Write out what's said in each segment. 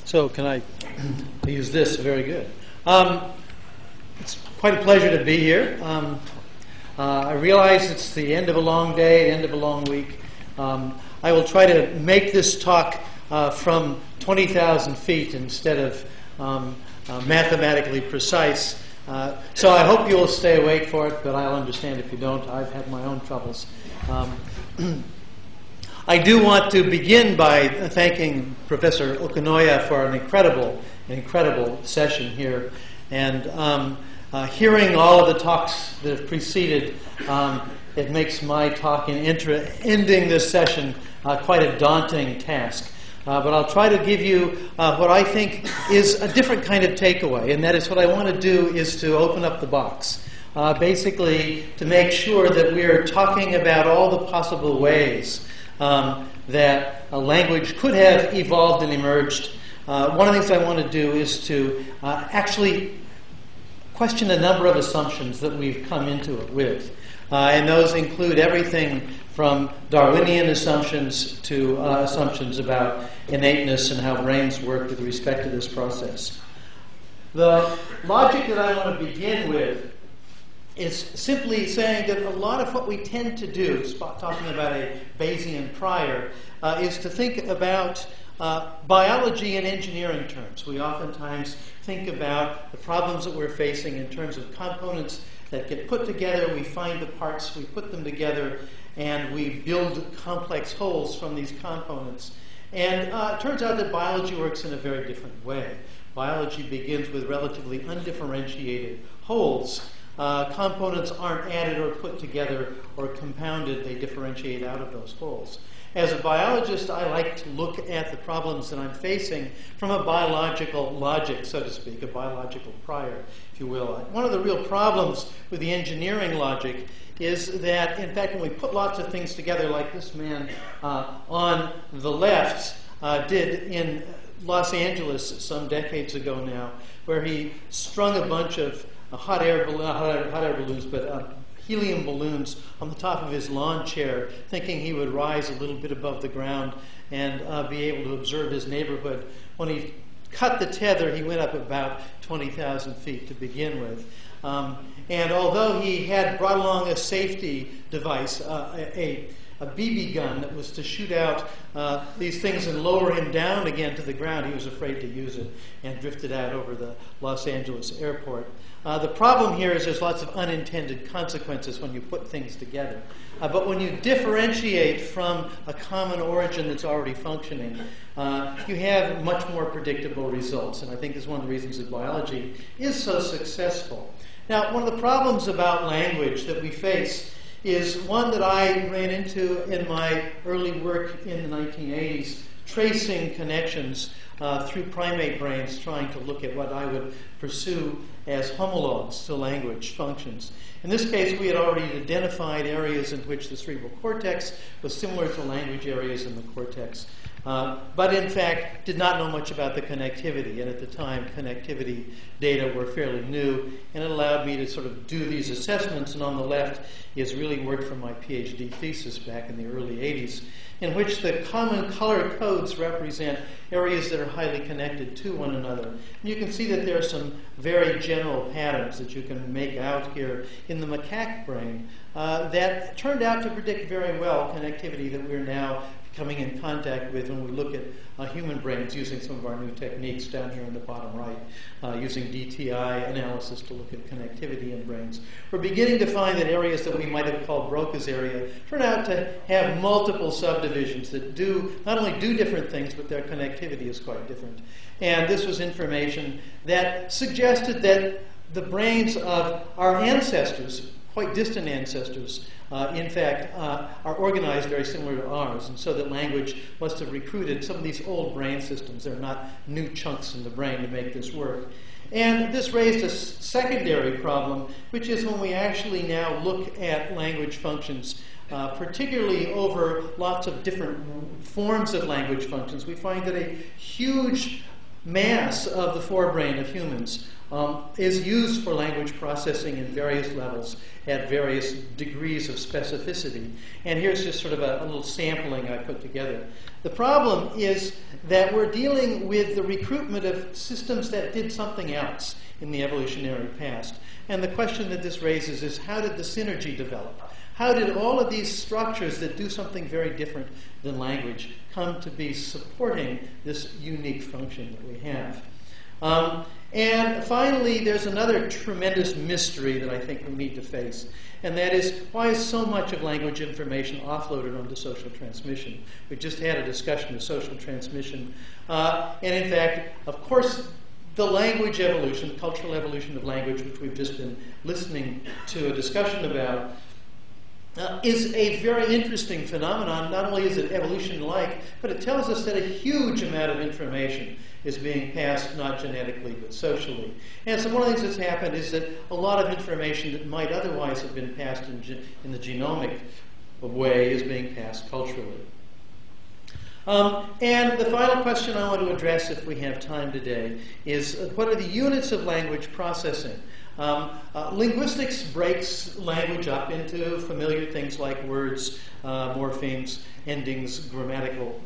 So can I use this? Very good. It's quite a pleasure to be here. I realize it's the end of a long day, end of a long week. I will try to make this talk from 20,000 feet instead of mathematically precise. So I hope you'll stay awake for it, but I'll understand if you don't. I've had my own troubles. I do want to begin by thanking Professor Okanoya for an incredible session here. And hearing all of the talks that have preceded, it makes my talk in ending this session quite a daunting task. But I'll try to give you what I think is a different kind of takeaway, and that is what I want to do is to open up the box. Basically, to make sure that we're talking about all the possible ways that a language could have evolved and emerged. One of the things I want to do is to actually question a number of assumptions that we've come into it with. And those include everything from Darwinian assumptions to assumptions about innateness and how brains work with respect to this process. The logic that I want to begin with is simply saying that a lot of what we tend to do, talking about a Bayesian prior, is to think about biology in engineering terms. We oftentimes think about the problems that we're facing in terms of components that get put together. We find the parts, we put them together, and we build complex wholes from these components. And it turns out that biology works in a very different way. Biology begins with relatively undifferentiated wholes. Components aren't added or put together or compounded. They differentiate out of those wholes. As a biologist, I like to look at the problems that I'm facing from a biological logic, so to speak, a biological prior, if you will. One of the real problems with the engineering logic is that, in fact, when we put lots of things together, like this man on the left did in Los Angeles some decades ago now, where he strung a bunch of hot air balloons, but helium balloons on the top of his lawn chair, thinking he would rise a little bit above the ground and be able to observe his neighborhood. When he cut the tether, he went up about 20,000 feet to begin with. And although he had brought along a safety device, a BB gun that was to shoot out these things and lower him down again to the ground, he was afraid to use it and drifted out over the Los Angeles airport. The problem here is there's lots of unintended consequences when you put things together. But when you differentiate from a common origin that's already functioning, you have much more predictable results. And I think this is one of the reasons that biology is so successful. Now, one of the problems about language that we face is one that I ran into in my early work in the 1980s, tracing connections through primate brains, trying to look at what I would pursue as homologs to language functions. In this case, we had already identified areas in which the cerebral cortex was similar to language areas in the cortex, but in fact did not know much about the connectivity. And at the time, connectivity data were fairly new, and it allowed me to sort of do these assessments. And on the left is really work from my PhD thesis back in the early 80s, in which the common color codes represent areas that are highly connected to one another. And you can see that there are some very general patterns that you can make out here in the macaque brain that turned out to predict very well connectivity that we're now coming in contact with when we look at human brains using some of our new techniques down here in the bottom right, using DTI analysis to look at connectivity in brains. We're beginning to find that areas that we might have called Broca's area turn out to have multiple subdivisions that not only do different things, but their connectivity is quite different. And this was information that suggested that the brains of our ancestors, quite distant ancestors, in fact, are organized very similar to ours, and so that language must have recruited some of these old brain systems. They're not new chunks in the brain to make this work. And this raised a secondary problem, which is when we actually now look at language functions, particularly over lots of different forms of language functions, we find that a huge mass of the forebrain of humans is used for language processing in various levels at various degrees of specificity. And here's just sort of a little sampling I put together. The problem is that we're dealing with the recruitment of systems that did something else in the evolutionary past. And the question that this raises is, how did the synergy develop? How did all of these structures that do something very different than language come to be supporting this unique function that we have? And finally, there's another tremendous mystery that I think we need to face, and that is, why is so much of language information offloaded onto social transmission? We just had a discussion of social transmission. And in fact, of course, the language evolution, cultural evolution of language, which we've just been listening to a discussion about, is a very interesting phenomenon. Not only is it evolution-like, but it tells us that a huge amount of information is being passed not genetically but socially. And so one of the things that's happened is that a lot of information that might otherwise have been passed in the genomic way is being passed culturally. And the final question I want to address, if we have time today, is what are the units of language processing? Linguistics breaks language up into familiar things like words, morphemes, endings, grammatical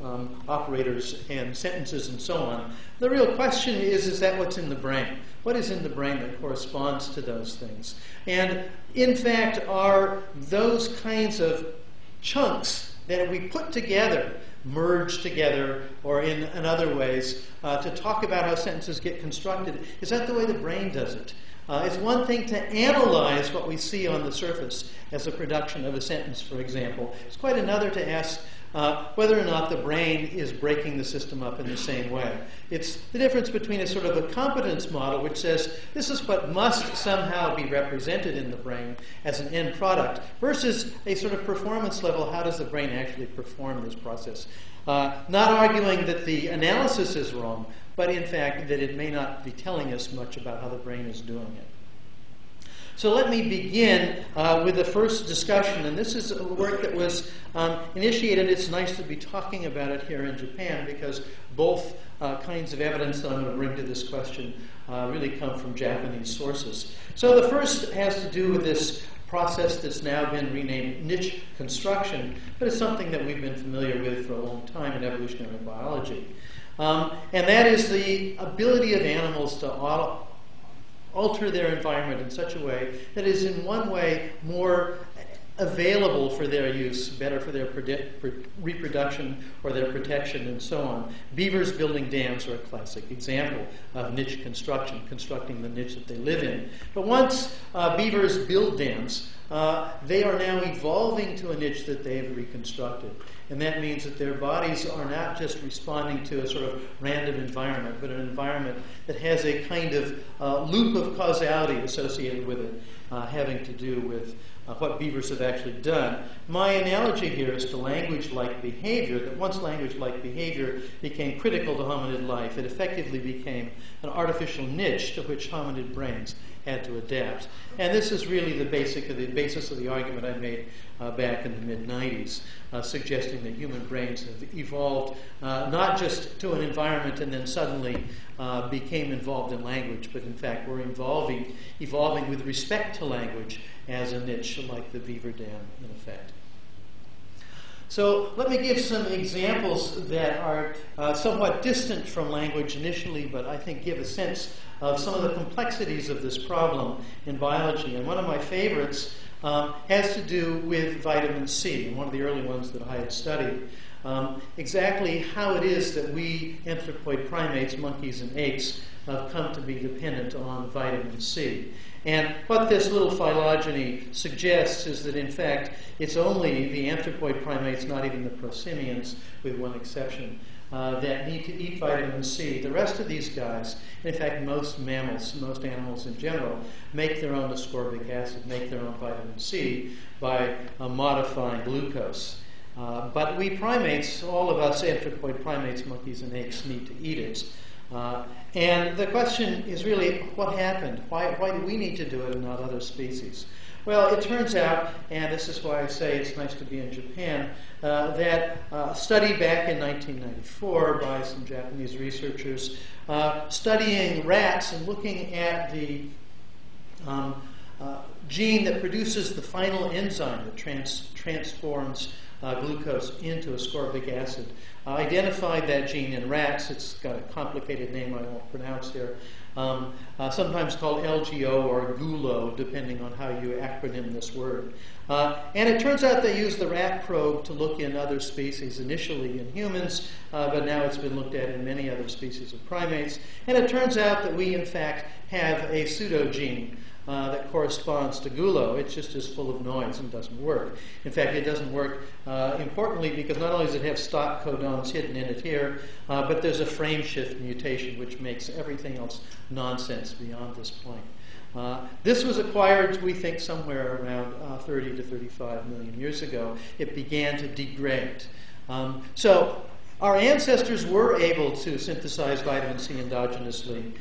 operators, and sentences, and so on. The real question is that what's in the brain? What is in the brain that corresponds to those things? And in fact, are those kinds of chunks that we put together, merge together, or in other ways, to talk about how sentences get constructed, is that the way the brain does it? It's one thing to analyze what we see on the surface as a production of a sentence, for example. It's quite another to ask whether or not the brain is breaking the system up in the same way. It's the difference between a sort of a competence model, which says this is what must somehow be represented in the brain as an end product, versus a sort of performance level, how does the brain actually perform this process? Not arguing that the analysis is wrong, but in fact that it may not be telling us much about how the brain is doing it. So let me begin with the first discussion, and this is a work that was initiated. It's nice to be talking about it here in Japan, because both kinds of evidence that I'm going to bring to this question really come from Japanese sources. So the first has to do with this process that's now been renamed niche construction, but it's something that we've been familiar with for a long time in evolutionary biology. And that is the ability of animals to alter their environment in such a way that is in one way more available for their use, better for their reproduction or their protection, and so on. Beavers building dams are a classic example of niche construction, constructing the niche that they live in. But once beavers build dams, they are now evolving to a niche that they have reconstructed. And that means that their bodies are not just responding to a sort of random environment, but an environment that has a kind of loop of causality associated with it, having to do with what beavers have actually done. My analogy here is to language-like behavior, that once language-like behavior became critical to hominid life, it effectively became an artificial niche to which hominid brains had to adapt. And this is really the basis of the argument I made back in the mid-90s, suggesting that human brains have evolved not just to an environment and then suddenly became involved in language, but in fact were evolving with respect to language as a niche, like the beaver dam, in effect. So let me give some examples that are somewhat distant from language initially, but I think give a sense of some of the complexities of this problem in biology. And one of my favorites has to do with vitamin C, and one of the early ones that I had studied. Exactly how it is that we anthropoid primates, monkeys and apes, have come to be dependent on vitamin C. And what this little phylogeny suggests is that, in fact, it's only the anthropoid primates, not even the prosimians, with one exception, that need to eat vitamin C. The rest of these guys, in fact, most mammals, most animals in general, make their own ascorbic acid, make their own vitamin C by modifying glucose. But we primates, all of us anthropoid primates, monkeys and apes, need to eat it. And the question is really, what happened? Why do we need to do it and not other species? Well, it turns out, and this is why I say it's nice to be in Japan, that a study back in 1994 by some Japanese researchers studying rats and looking at the gene that produces the final enzyme that transforms glucose into ascorbic acid. Identified that gene in rats. It's got a complicated name I won't pronounce here. Sometimes called LGO or GULO, depending on how you acronym this word. And it turns out they used the rat probe to look in other species, initially in humans, but now it's been looked at in many other species of primates. And it turns out that we, in fact, have a pseudogene that corresponds to GULO. It's just as full of noise and doesn't work. In fact, it doesn't work importantly because not only does it have stop codons hidden in it here, but there's a frame shift mutation which makes everything else nonsense beyond this point. This was acquired, we think, somewhere around 30 to 35 million years ago. It began to degrade. So our ancestors were able to synthesize vitamin C endogenously.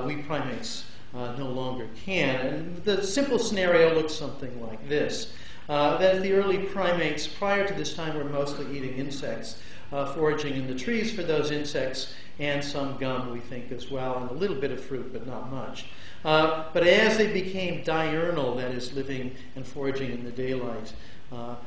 We primates no longer can. And the simple scenario looks something like this. That the early primates prior to this time were mostly eating insects, foraging in the trees for those insects, and some gum, we think, as well, and a little bit of fruit, but not much. But as they became diurnal, that is, living and foraging in the daylight,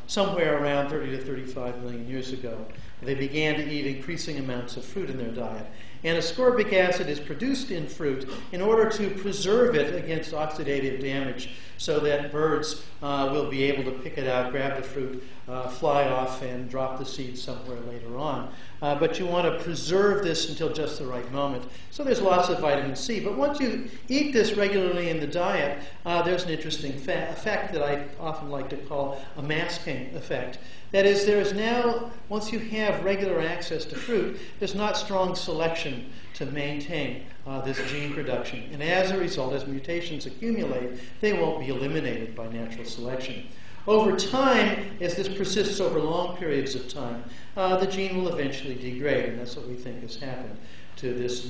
somewhere around 30 to 35 million years ago, they began to eat increasing amounts of fruit in their diet. And ascorbic acid is produced in fruit in order to preserve it against oxidative damage so that birds will be able to pick it out, grab the fruit, fly off, and drop the seed somewhere later on. But you want to preserve this until just the right moment. So there's lots of vitamin C. But once you eat this regularly in the diet, there's an interesting effect that I often like to call a masking effect. That is, there is now, once you have regular access to fruit, there's not strong selection to maintain this gene production. And as a result, as mutations accumulate, they won't be eliminated by natural selection. Over time, as this persists over long periods of time, the gene will eventually degrade, and that's what we think has happened to this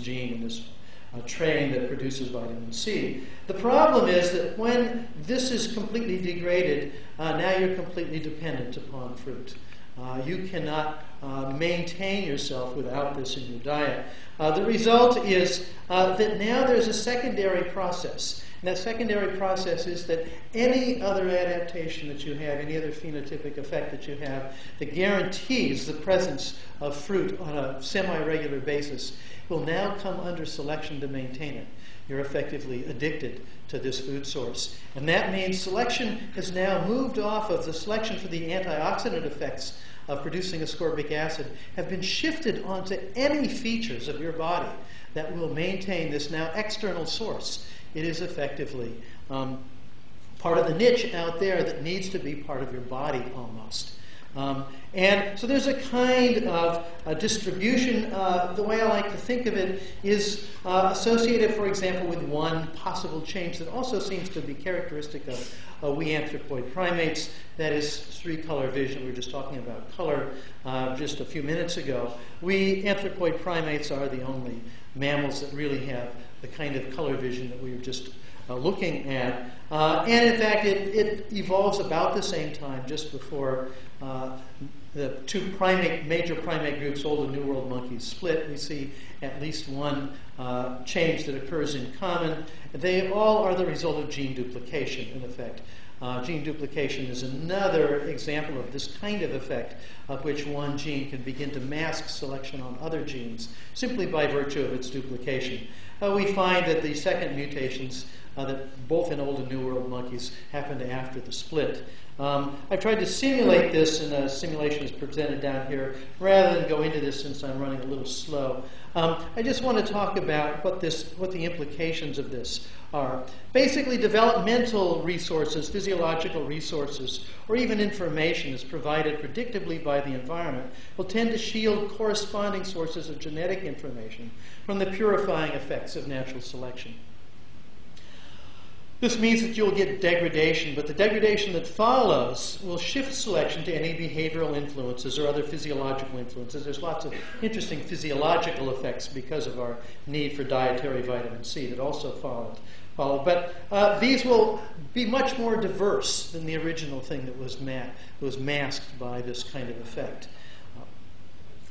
gene and this train that produces vitamin C. The problem is that when this is completely degraded, now you're completely dependent upon fruit. You cannot maintain yourself without this in your diet. The result is that now there's a secondary process. And that secondary process is that any other adaptation that you have, any other phenotypic effect that you have that guarantees the presence of fruit on a semi-regular basis will now come under selection to maintain it. You're effectively addicted to this food source. And that means selection has now moved off of the selection for the antioxidant effects of producing ascorbic acid, have been shifted onto any features of your body that will maintain this now external source. It is effectively part of the niche out there that needs to be part of your body almost. And so there's a kind of a distribution. The way I like to think of it is associated, for example, with one possible change that also seems to be characteristic of we anthropoid primates. That is three-color vision. We were just talking about color just a few minutes ago. We anthropoid primates are the only mammals that really have the kind of color vision that we were just looking at. And in fact, it evolves about the same time, just before the two major primate groups, Old and New World monkeys, split. We see at least one change that occurs in common. They all are the result of gene duplication, in effect. Gene duplication is another example of this kind of effect of which one gene can begin to mask selection on other genes simply by virtue of its duplication. We find that the second mutations that both in Old and New World monkeys happened after the split. I've tried to simulate this, and a simulation is presented down here. Rather than go into this since I'm running a little slow, I just want to talk about what the implications of this are. Basically, developmental resources, physiological resources, or even information that's provided predictably by the environment will tend to shield corresponding sources of genetic information from the purifying effects of natural selection. This means that you'll get degradation, but the degradation that follows will shift selection to any behavioral influences or other physiological influences. There's lots of interesting physiological effects because of our need for dietary vitamin C that also follow. But these will be much more diverse than the original thing that was masked by this kind of effect.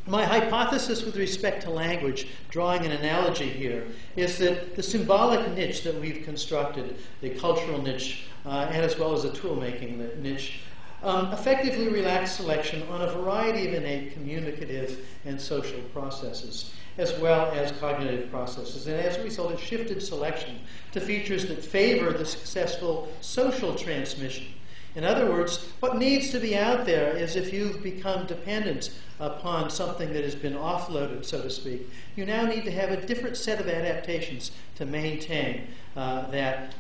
My hypothesis with respect to language, drawing an analogy here, is that the symbolic niche that we've constructed, the cultural niche, and as well as the tool-making niche, effectively relax selection on a variety of innate communicative and social processes, as well as cognitive processes. And as a result, it shifted selection to features that favor the successful social transmission. In other words, what needs to be out there is if you've become dependent upon something that has been offloaded, so to speak, you now need to have a different set of adaptations to maintain that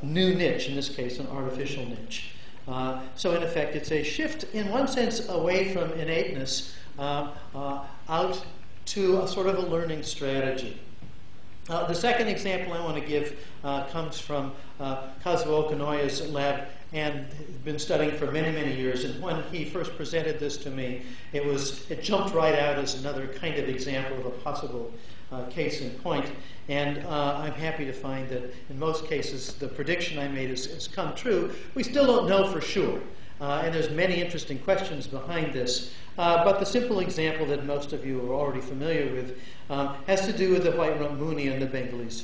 new niche, in this case an artificial niche. So in effect, it's a shift, in one sense, away from innateness out to a sort of a learning strategy. The second example I want to give comes from Kazuo Okanoya's lab, and been studying for many, many years. And when he first presented this to me, it jumped right out as another kind of example of a possible case in point. And I'm happy to find that in most cases the prediction I made has come true. We still don't know for sure. And there's many interesting questions behind this. But the simple example that most of you are already familiar with has to do with the white-rumped mooney and the Bengalese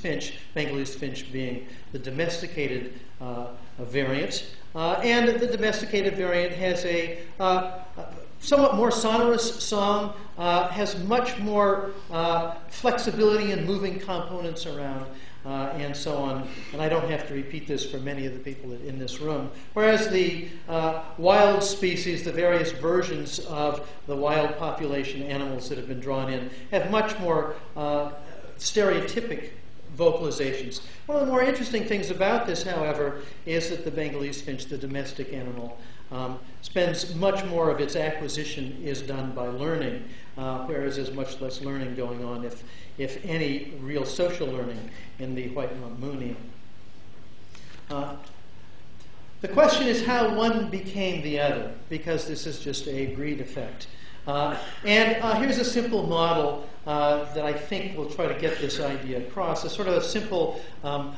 finch being the domesticated variant. And the domesticated variant has a somewhat more sonorous song, has much more flexibility in moving components around, and so on. And I don't have to repeat this for many of the people in this room. Whereas the wild species, the various versions of the wild population animals that have been drawn in, have much more stereotypic vocalizations. One of the more interesting things about this, however, is that the Bengalese finch, the domestic animal, spends much more of its acquisition is done by learning, whereas there's much less learning going on, if any, real social learning in the white-rumped mooney. The question is how one became the other, because this is just a breed effect. And here's a simple model that I think will try to get this idea across. It's sort of a simple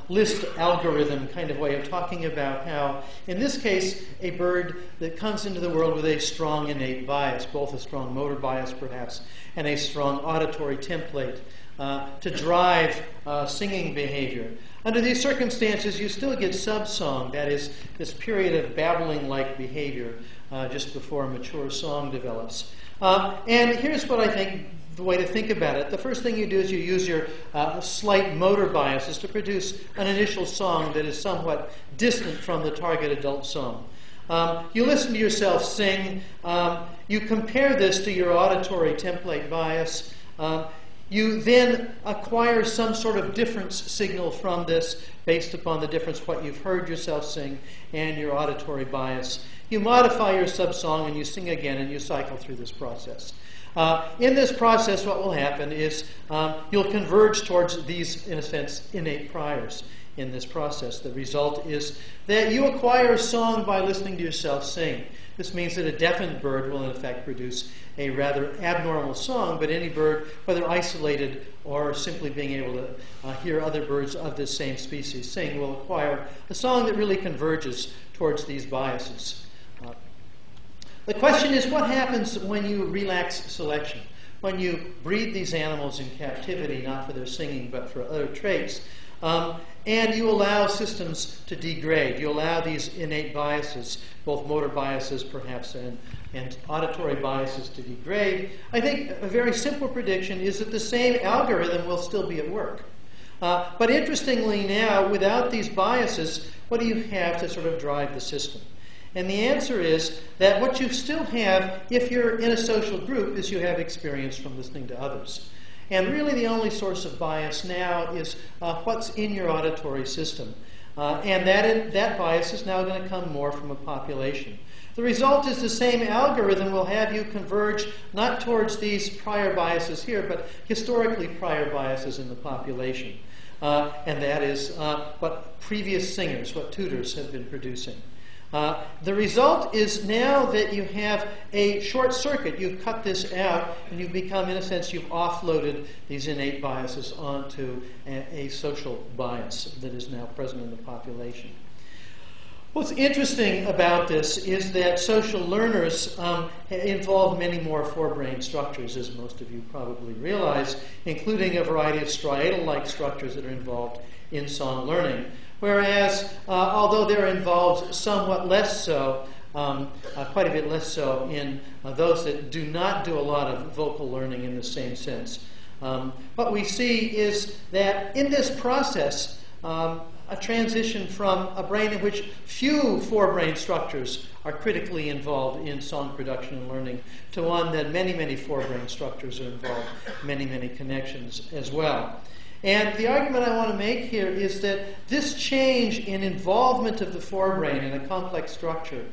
list algorithm kind of way of talking about how, in this case, a bird that comes into the world with a strong innate bias, both a strong motor bias perhaps, and a strong auditory template to drive singing behavior. Under these circumstances, you still get subsong, that is, this period of babbling-like behavior just before a mature song develops. And here's what I think the way to think about it. The first thing you do is you use your slight motor biases to produce an initial song that is somewhat distant from the target adult song. You listen to yourself sing. You compare this to your auditory template bias. You then acquire some sort of difference signal from this based upon the difference what you've heard yourself sing and your auditory bias. You modify your subsong and you sing again and you cycle through this process. In this process, what will happen is you'll converge towards these, in a sense, innate priors in this process. The result is that you acquire a song by listening to yourself sing. This means that a deafened bird will, in effect, produce a rather abnormal song, but any bird, whether isolated or simply being able to hear other birds of this same species sing, will acquire a song that really converges towards these biases. The question is, what happens when you relax selection? When you breed these animals in captivity, not for their singing, but for other traits, and you allow systems to degrade. You allow these innate biases, both motor biases perhaps and auditory biases to degrade. I think a very simple prediction is that the same algorithm will still be at work. But interestingly now, without these biases, what do you have to sort of drive the system? And the answer is that what you still have, if you're in a social group, is you have experience from listening to others. And really the only source of bias now is what's in your auditory system. And that bias is now going to come more from a population. The result is the same algorithm will have you converge not towards these prior biases here, but historically prior biases in the population. And that is what previous singers, what tutors have been producing. The result is now that you have a short circuit. You've cut this out, and you've become, in a sense, you've offloaded these innate biases onto a social bias that is now present in the population. What's interesting about this is that social learners involve many more forebrain structures, as most of you probably realize, including a variety of striatal-like structures that are involved in song learning. Whereas, although they're involved somewhat less so, quite a bit less so in those that do not do a lot of vocal learning in the same sense. What we see is that in this process, a transition from a brain in which few forebrain structures are critically involved in song production and learning to one that many, many forebrain structures are involved, many, many connections as well. And the argument I want to make here is that this change in involvement of the forebrain in a complex structure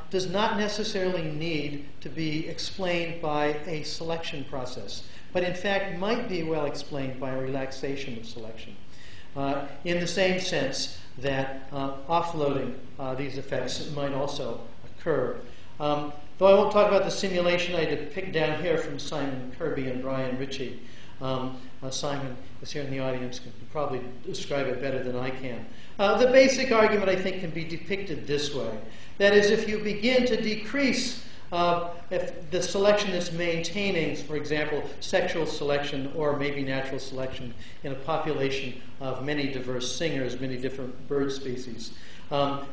does not necessarily need to be explained by a selection process, but in fact might be well explained by a relaxation of selection. In the same sense that offloading these effects might also occur. Though I won't talk about the simulation I depict down here from Simon Kirby and Brian Ritchie. Simon is here in the audience, can probably describe it better than I can. The basic argument, I think, can be depicted this way. That is, if you begin to decrease if the selection is maintaining, for example, sexual selection or maybe natural selection in a population of many diverse singers, many different bird species,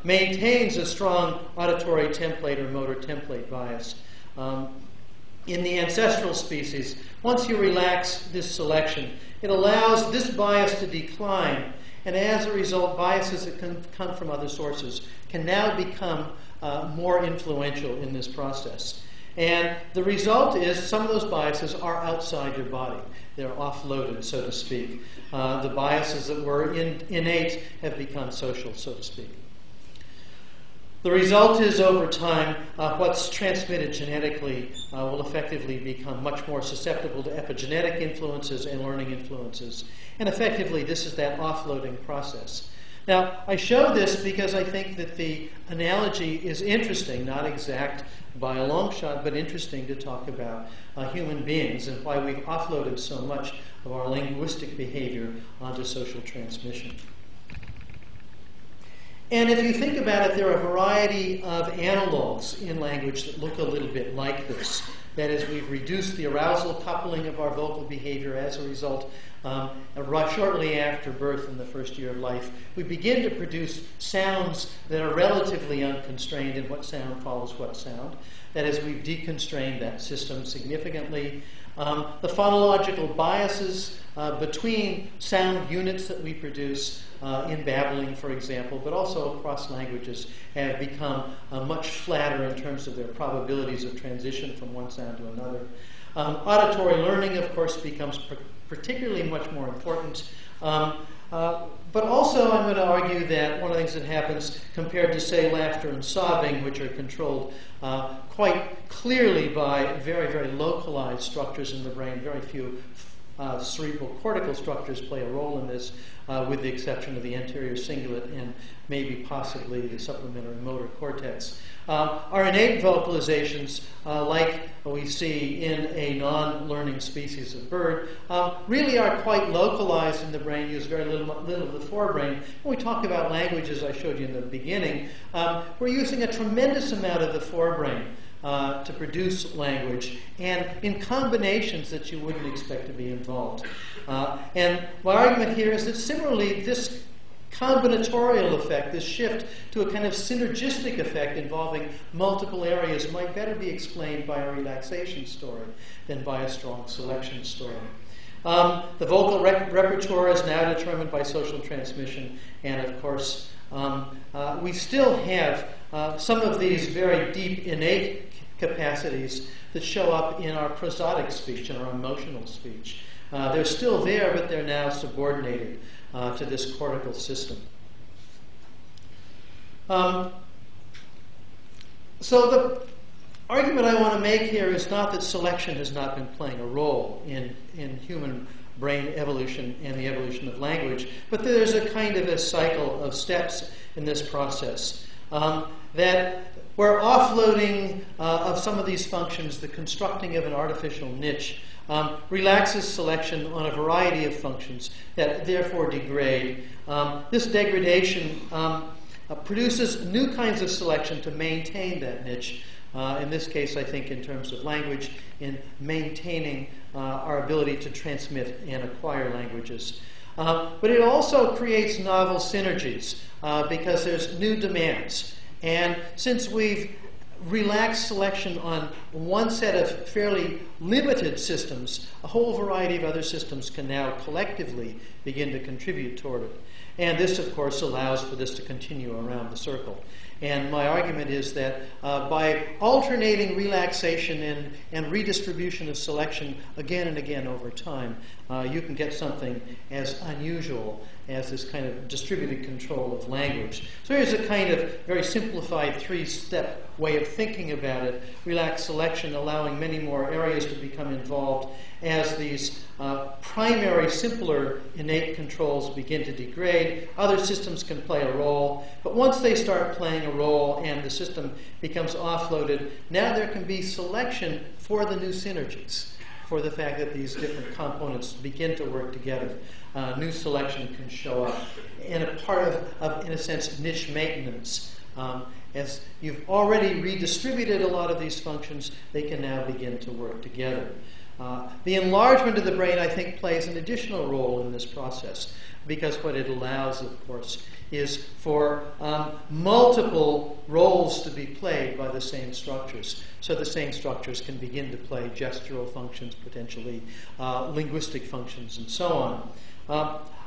maintains a strong auditory template or motor template bias. In the ancestral species, once you relax this selection, it allows this bias to decline, and as a result, biases that can come from other sources can now become more influential in this process. And the result is some of those biases are outside your body. They're offloaded, so to speak. The biases that were innate have become social, so to speak. The result is, over time, what's transmitted genetically will effectively become much more susceptible to epigenetic influences and learning influences. And effectively, this is that offloading process. Now, I show this because I think that the analogy is interesting, not exact by a long shot, but interesting to talk about human beings and why we've offloaded so much of our linguistic behavior onto social transmission. And if you think about it, there are a variety of analogs in language that look a little bit like this. That is, we've reduced the arousal coupling of our vocal behavior as a result. Shortly after birth in the first year of life, we begin to produce sounds that are relatively unconstrained in what sound follows what sound. That is, we've deconstrained that system significantly. The phonological biases between sound units that we produce in babbling, for example, but also across languages, have become much flatter in terms of their probabilities of transition from one sound to another. Auditory learning, of course, becomes particularly much more important. But also, I'm going to argue that one of the things that happens compared to, say, laughter and sobbing, which are controlled quite clearly by very, very localized structures in the brain, very few cerebral cortical structures play a role in this, with the exception of the anterior cingulate and maybe possibly the supplementary motor cortex. Our innate vocalizations, like we see in a non-learning species of bird, really are quite localized in the brain, use very little of the forebrain. When we talk about languages, I showed you in the beginning, we're using a tremendous amount of the forebrain to produce language, and in combinations that you wouldn't expect to be involved. And my argument here is that similarly, this combinatorial effect, this shift to a kind of synergistic effect involving multiple areas, might better be explained by a relaxation story than by a strong selection story. The vocal repertoire is now determined by social transmission, and of course, we still have some of these very deep innate capacities that show up in our prosodic speech and our emotional speech. They're still there, but they're now subordinated to this cortical system. So the argument I want to make here is not that selection has not been playing a role in human brain evolution and the evolution of language, but there's a kind of a cycle of steps in this process. that where offloading of some of these functions, the constructing of an artificial niche, relaxes selection on a variety of functions that therefore degrade. This degradation produces new kinds of selection to maintain that niche. In this case, I think in terms of language, in maintaining our ability to transmit and acquire languages. But it also creates novel synergies because there's new demands. And since we've relaxed selection on one set of fairly limited systems, a whole variety of other systems can now collectively begin to contribute toward it. And this, of course, allows for this to continue around the circle. And my argument is that by alternating relaxation and redistribution of selection again and again over time, you can get something as unusual as this kind of distributed control of language. So here's a kind of very simplified three-step way of thinking about it. Relaxed selection allowing many more areas to become involved as these primary, simpler innate controls begin to degrade. Other systems can play a role, but once they start playing a role and the system becomes offloaded, now there can be selection for the new synergies, for the fact that these different components begin to work together. New selection can show up in a part of, in a sense, niche maintenance. As you've already redistributed a lot of these functions, they can now begin to work together. The enlargement of the brain, I think, plays an additional role in this process, because what it allows, of course, is for multiple roles to be played by the same structures. So the same structures can begin to play gestural functions, potentially linguistic functions, and so on.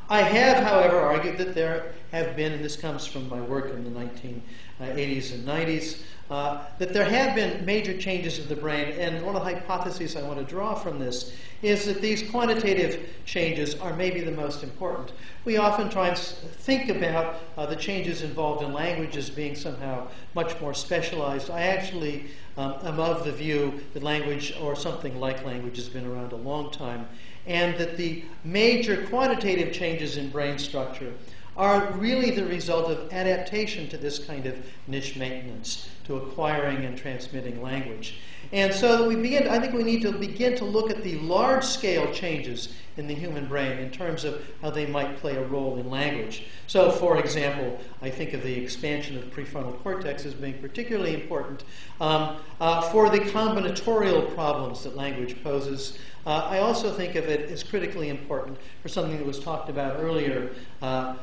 I have, however, argued that there have been, and this comes from my work in the 1980s and 90s, that there have been major changes in the brain, and one of the hypotheses I want to draw from this is that these quantitative changes are maybe the most important. We often try and think about the changes involved in language as being somehow much more specialized. I actually am of the view that language, or something like language, has been around a long time, and that the major quantitative changes in brain structure are really the result of adaptation to this kind of niche maintenance, to acquiring and transmitting language. And so we begin, I think we need to begin to look at the large-scale changes in the human brain in terms of how they might play a role in language. So, for example, I think of the expansion of the prefrontal cortex as being particularly important for the combinatorial problems that language poses. I also think of it as critically important for something that was talked about earlier by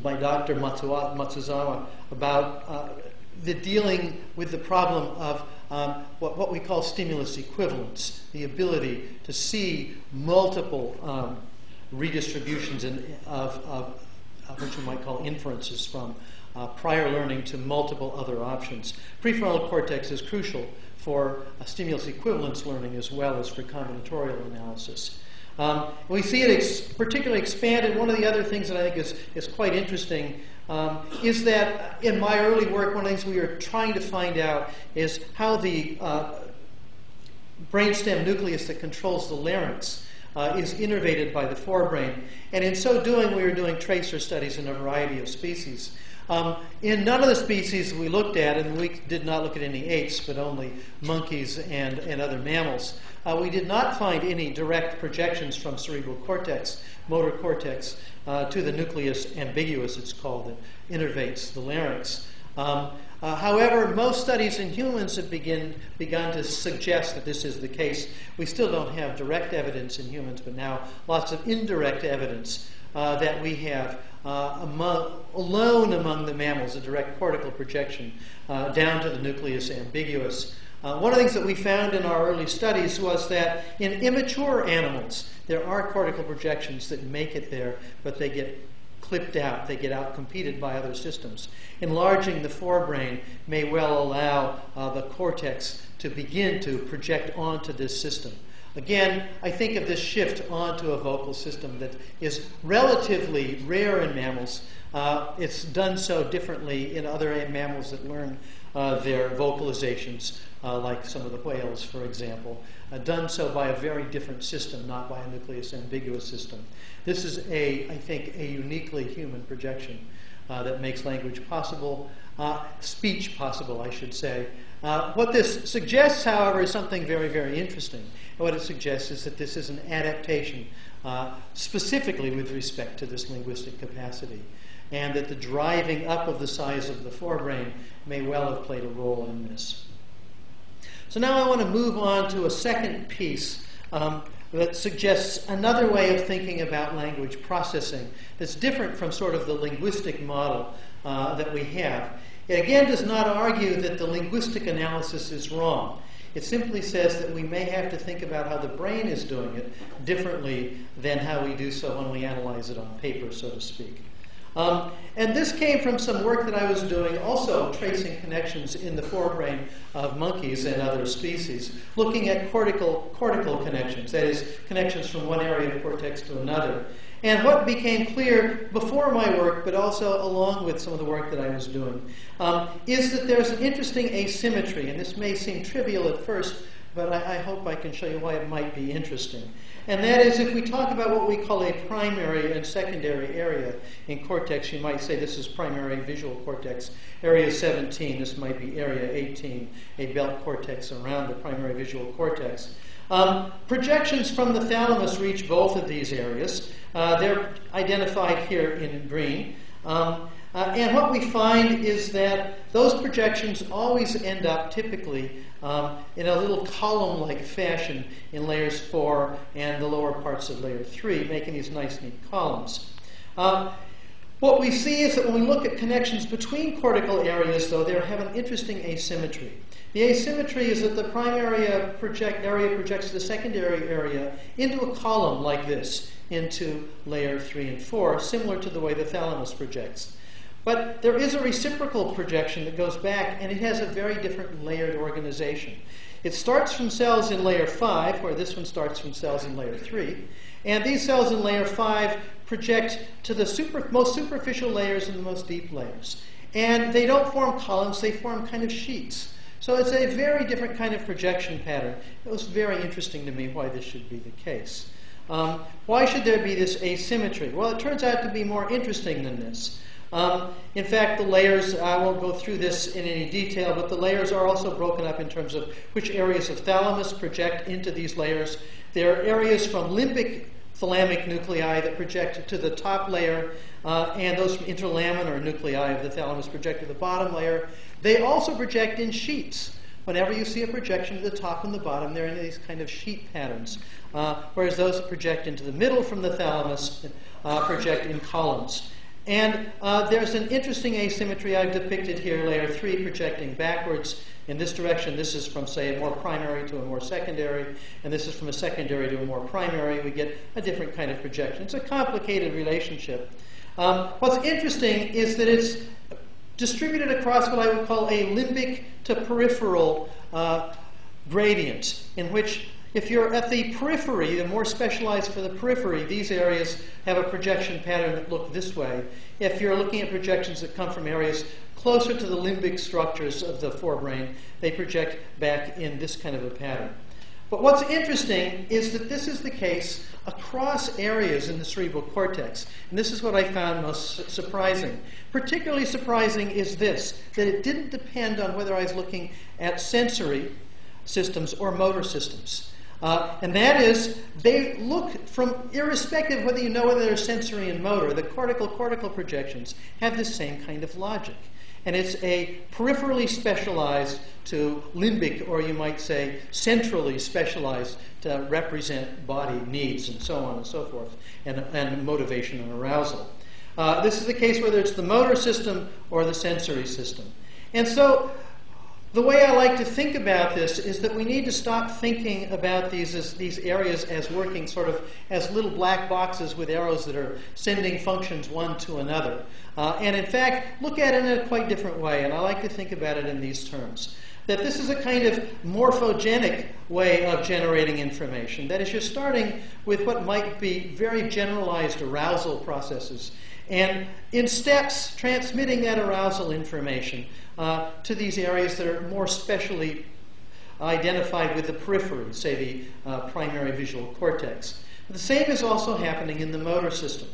Dr. Matsuzawa about the dealing with the problem of what we call stimulus equivalence, the ability to see multiple redistributions of what you might call inferences from prior learning to multiple other options. Prefrontal cortex is crucial for stimulus equivalence learning as well as for combinatorial analysis. We see it particularly expanded. One of the other things that I think is quite interesting is that in my early work, one of the things we were trying to find out is how the brainstem nucleus that controls the larynx is innervated by the forebrain. And in so doing, we were doing tracer studies in a variety of species. In none of the species we looked at, and we did not look at any apes, but only monkeys and other mammals, we did not find any direct projections from cerebral cortex, motor cortex, to the nucleus ambiguus, it's called, that innervates the larynx. However, most studies in humans have begun to suggest that this is the case. We still don't have direct evidence in humans, but now lots of indirect evidence that we have alone among the mammals, a direct cortical projection down to the nucleus ambiguus. One of the things that we found in our early studies was that in immature animals, there are cortical projections that make it there, but they get clipped out. They get outcompeted by other systems. Enlarging the forebrain may well allow the cortex to begin to project onto this system. Again, I think of this shift onto a vocal system that is relatively rare in mammals. It's done so differently in other mammals that learn their vocalizations, like some of the whales, for example, done so by a very different system, not by a nucleus ambiguous system. This is, I think, a uniquely human projection. that makes language possible, speech possible, I should say. What this suggests, however, is something very, very interesting. And what it suggests is that this is an adaptation, specifically with respect to this linguistic capacity, and that the driving up of the size of the forebrain may well have played a role in this. So now I want to move on to a second piece that suggests another way of thinking about language processing that's different from sort of the linguistic model that we have. It again does not argue that the linguistic analysis is wrong. It simply says that we may have to think about how the brain is doing it differently than how we do so when we analyze it on paper, so to speak. And this came from some work that I was doing, also tracing connections in the forebrain of monkeys and other species, looking at cortical connections, that is, connections from one area of cortex to another. And what became clear before my work, but also along with some of the work that I was doing, is that there's an interesting asymmetry, and this may seem trivial at first, but I hope I can show you why it might be interesting. And that is, if we talk about what we call a primary and secondary area in cortex, you might say this is primary visual cortex, area 17. This might be area 18, a belt cortex around the primary visual cortex. Projections from the thalamus reach both of these areas. They're identified here in green. And what we find is that those projections always end up typically in a little column-like fashion in layers 4 and the lower parts of layer 3, making these nice, neat columns. What we see is that when we look at connections between cortical areas, though, they have an interesting asymmetry. The asymmetry is that the primary area projects the secondary area into a column like this, into layer 3 and 4, similar to the way the thalamus projects. But there is a reciprocal projection that goes back, and it has a very different layered organization. It starts from cells in layer 5, where this one starts from cells in layer 3. And these cells in layer 5 project to the most superficial layers and the most deep layers. And they don't form columns, they form kind of sheets. So it's a very different kind of projection pattern. It was very interesting to me why this should be the case. Why should there be this asymmetry? Well, it turns out to be more interesting than this. In fact, the layers, I won't go through this in any detail, but the layers are also broken up in terms of which areas of thalamus project into these layers. There are areas from limbic thalamic nuclei that project to the top layer, and those from interlaminar nuclei of the thalamus project to the bottom layer. They also project in sheets. Whenever you see a projection at the top and the bottom, they're in these kind of sheet patterns, whereas those that project into the middle from the thalamus project in columns. And there's an interesting asymmetry I've depicted here, layer 3 projecting backwards in this direction. This is from, say, a more primary to a more secondary, and this is from a secondary to a more primary. We get a different kind of projection. It's a complicated relationship. What's interesting is that it's distributed across what I would call a limbic to peripheral gradient, in which if you're at the periphery, the more specialized for the periphery, these areas have a projection pattern that look this way. If you're looking at projections that come from areas closer to the limbic structures of the forebrain, they project back in this kind of a pattern. But what's interesting is that this is the case across areas in the cerebral cortex. And this is what I found most surprising. Particularly surprising is this, that it didn't depend on whether I was looking at sensory systems or motor systems. And that is, they look from, irrespective of whether you know whether they're sensory and motor, the cortical projections have the same kind of logic. And it's a peripherally specialized to limbic, or you might say centrally specialized to represent body needs and so on and so forth, and motivation and arousal. This is the case whether it's the motor system or the sensory system. And so the way I like to think about this is that we need to stop thinking about these areas as working sort of as little black boxes with arrows that are sending functions one to another. And in fact, look at it in a quite different way, and I like to think about it in these terms. That this is a kind of morphogenic way of generating information. That is, you're starting with what might be very generalized arousal processes, and in steps transmitting that arousal information to these areas that are more specially identified with the periphery, say the primary visual cortex. The same is also happening in the motor system.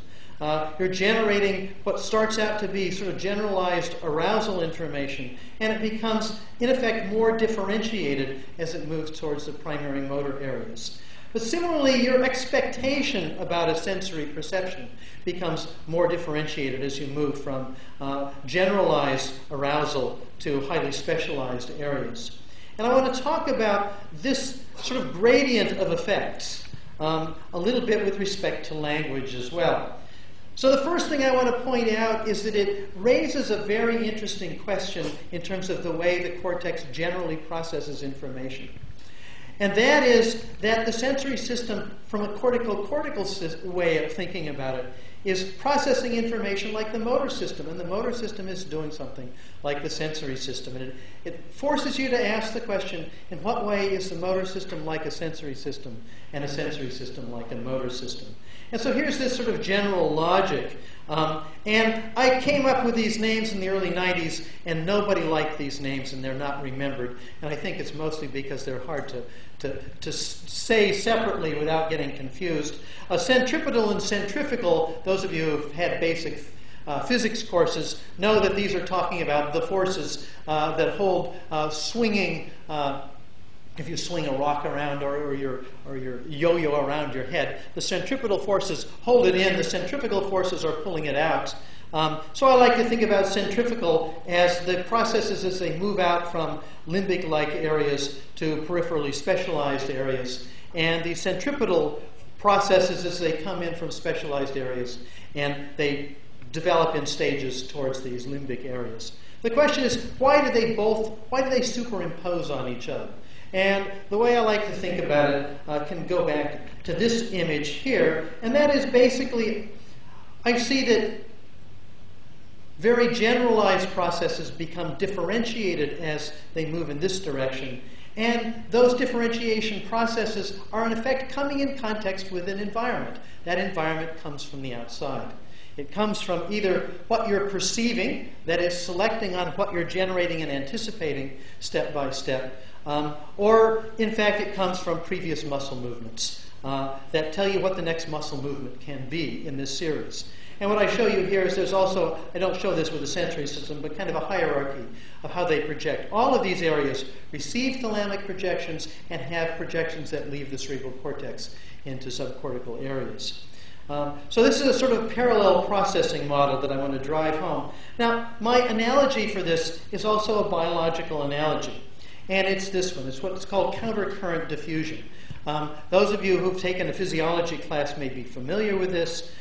You're generating what starts out to be sort of generalized arousal information, and it becomes, in effect, more differentiated as it moves towards the primary motor areas. But similarly, your expectation about a sensory perception becomes more differentiated as you move from generalized arousal to highly specialized areas. And I want to talk about this sort of gradient of effects a little bit with respect to language as well. So the first thing I want to point out is that it raises a very interesting question in terms of the way the cortex generally processes information. And that is that the sensory system, from a cortical way of thinking about it, is processing information like the motor system. And the motor system is doing something like the sensory system. And it forces you to ask the question, in what way is the motor system like a sensory system and a sensory system like a motor system? And so here's this sort of general logic. And I came up with these names in the early 90s, and nobody liked these names, and they're not remembered. And I think it's mostly because they're hard to say separately without getting confused. Centripetal and centrifugal, those of you who've had basic physics courses know that these are talking about the forces that hold swinging. If you swing a rock around or your yo-yo around your head, the centripetal forces hold it in, the centrifugal forces are pulling it out. So I like to think about centrifugal as the processes as they move out from limbic-like areas to peripherally specialized areas, and the centripetal processes as they come in from specialized areas, and they develop in stages towards these limbic areas. The question is, why do they superimpose on each other? And the way I like to think about it can go back to this image here, and that is basically, I see that very generalized processes become differentiated as they move in this direction, and those differentiation processes are in effect coming in context with an environment. That environment comes from the outside. It comes from either what you're perceiving, that is selecting on what you're generating and anticipating step by step, or in fact it comes from previous muscle movements that tell you what the next muscle movement can be in this series. And what I show you here is there's also, I don't show this with the sensory system, but kind of a hierarchy of how they project. All of these areas receive thalamic projections and have projections that leave the cerebral cortex into subcortical areas. So this is a sort of parallel processing model that I want to drive home. Now, my analogy for this is also a biological analogy, and it's this one. It's what's called countercurrent diffusion. Those of you who've taken a physiology class may be familiar with this.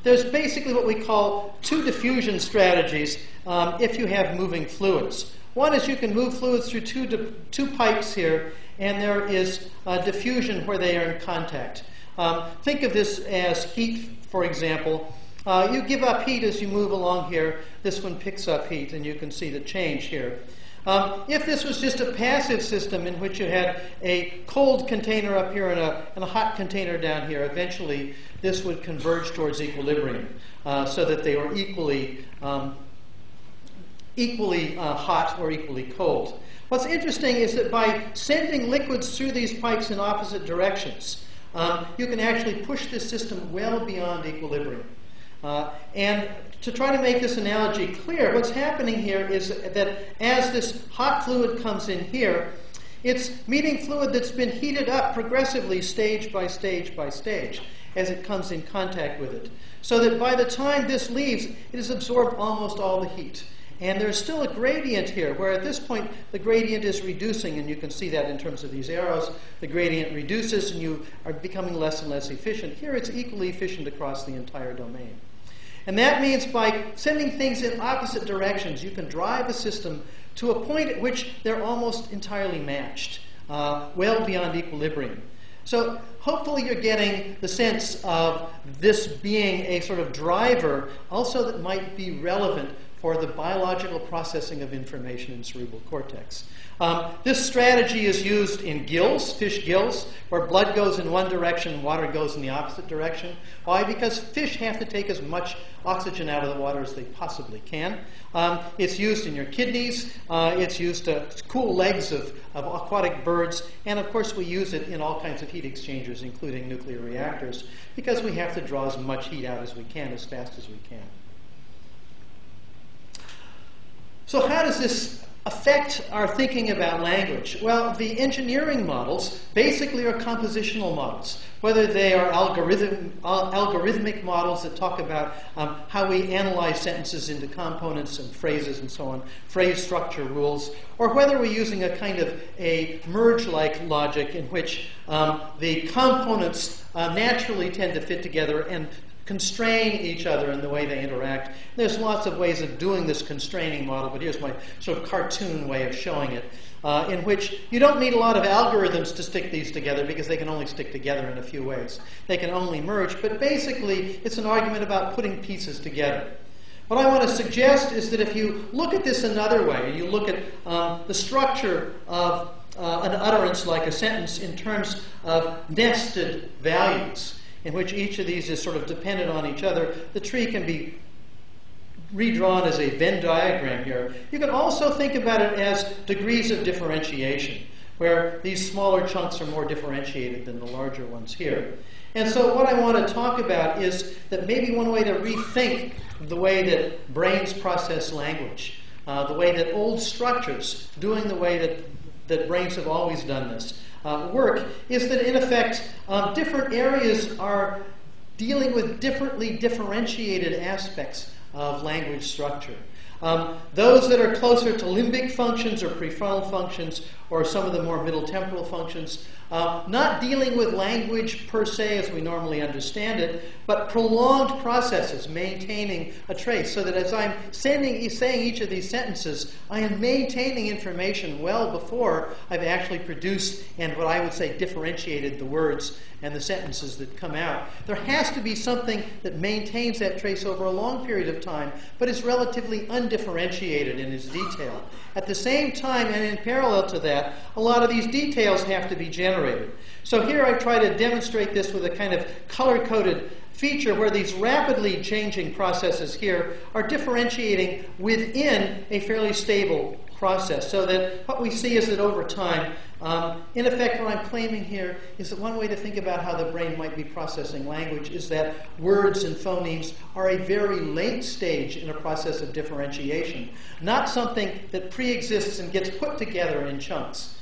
There's basically what we call two diffusion strategies if you have moving fluids. One is you can move fluids through two pipes here, and there is diffusion where they are in contact. Think of this as heat, for example. You give up heat as you move along here. This one picks up heat, and you can see the change here. If this was just a passive system in which you had a cold container up here and a hot container down here, eventually this would converge towards equilibrium so that they were equally hot or equally cold. What's interesting is that by sending liquids through these pipes in opposite directions, you can actually push this system well beyond equilibrium. And to try to make this analogy clear, what's happening here is that as this hot fluid comes in here, it's meeting fluid that's been heated up progressively stage by stage by stage as it comes in contact with it. So that by the time this leaves, it has absorbed almost all the heat. And there's still a gradient here, where at this point the gradient is reducing, and you can see that in terms of these arrows. The gradient reduces and you are becoming less and less efficient. Here it's equally efficient across the entire domain. And that means by sending things in opposite directions, you can drive a system to a point at which they're almost entirely matched, well beyond equilibrium. So hopefully you're getting the sense of this being a sort of driver also that might be relevant for the biological processing of information in cerebral cortex. This strategy is used in gills, fish gills, where blood goes in one direction, water goes in the opposite direction. Why? Because fish have to take as much oxygen out of the water as they possibly can. It's used in your kidneys. It's used to cool legs of aquatic birds. And of course, we use it in all kinds of heat exchangers, including nuclear reactors, because we have to draw as much heat out as we can, as fast as we can. So how does this affect our thinking about language? Well, the engineering models basically are compositional models, whether they are algorithmic models that talk about how we analyze sentences into components and phrases and so on, phrase structure rules, or whether we're using a kind of a merge-like logic in which the components naturally tend to fit together and constrain each other in the way they interact. There's lots of ways of doing this constraining model, but here's my sort of cartoon way of showing it, in which you don't need a lot of algorithms to stick these together because they can only stick together in a few ways. They can only merge, but basically it's an argument about putting pieces together. What I want to suggest is that if you look at this another way, you look at the structure of an utterance like a sentence in terms of nested values, in which each of these is sort of dependent on each other, the tree can be redrawn as a Venn diagram here. You can also think about it as degrees of differentiation, where these smaller chunks are more differentiated than the larger ones here. And so what I want to talk about is that maybe one way to rethink the way that brains process language, the way that old structures, doing the way that brains have always done this, work, is that in effect different areas are dealing with differently differentiated aspects of language structure. Those that are closer to limbic functions or prefrontal functions or some of the more middle temporal functions, not dealing with language per se as we normally understand it, but prolonged processes maintaining a trace, so that as I'm saying each of these sentences, I am maintaining information well before I've actually produced and what I would say differentiated the words and the sentences that come out. There has to be something that maintains that trace over a long period of time, but is relatively undifferentiated in its detail. At the same time, and in parallel to that, a lot of these details have to be generated. So here I try to demonstrate this with a kind of color-coded feature where these rapidly changing processes here are differentiating within a fairly stable process, so that what we see is that over time, in effect, what I'm claiming here is that one way to think about how the brain might be processing language is that words and phonemes are a very late stage in a process of differentiation, not something that pre-exists and gets put together in chunks.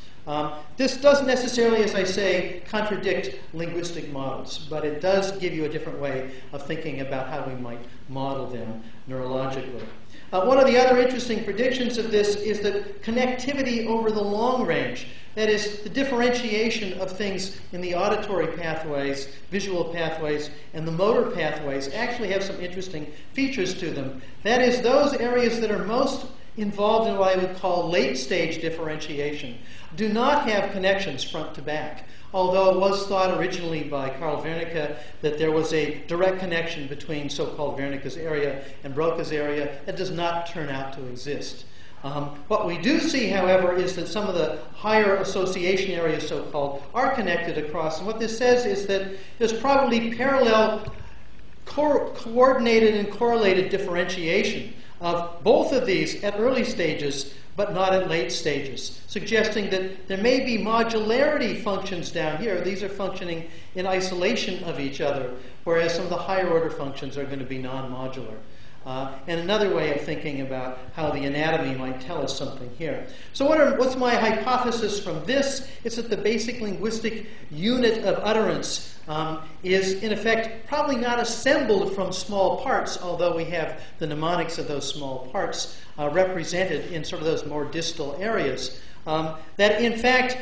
This doesn't necessarily, as I say, contradict linguistic models, but it does give you a different way of thinking about how we might model them neurologically. One of the other interesting predictions of this is that connectivity over the long range, that is, the differentiation of things in the auditory pathways, visual pathways, and the motor pathways actually have some interesting features to them. That is, those areas that are most involved in what I would call late-stage differentiation do not have connections front to back, although it was thought originally by Carl Wernicke that there was a direct connection between so-called Wernicke's area and Broca's area. That does not turn out to exist. What we do see, however, is that some of the higher association areas, so-called, are connected across. And what this says is that there's probably parallel, coordinated and correlated differentiation of both of these at early stages, but not at late stages, suggesting that there may be modularity functions down here. These are functioning in isolation of each other, whereas some of the higher order functions are going to be non-modular. And another way of thinking about how the anatomy might tell us something here. So what's my hypothesis from this? It's that the basic linguistic unit of utterance is, in effect, probably not assembled from small parts, although we have the mnemonics of those small parts represented in sort of those more distal areas. That, in fact,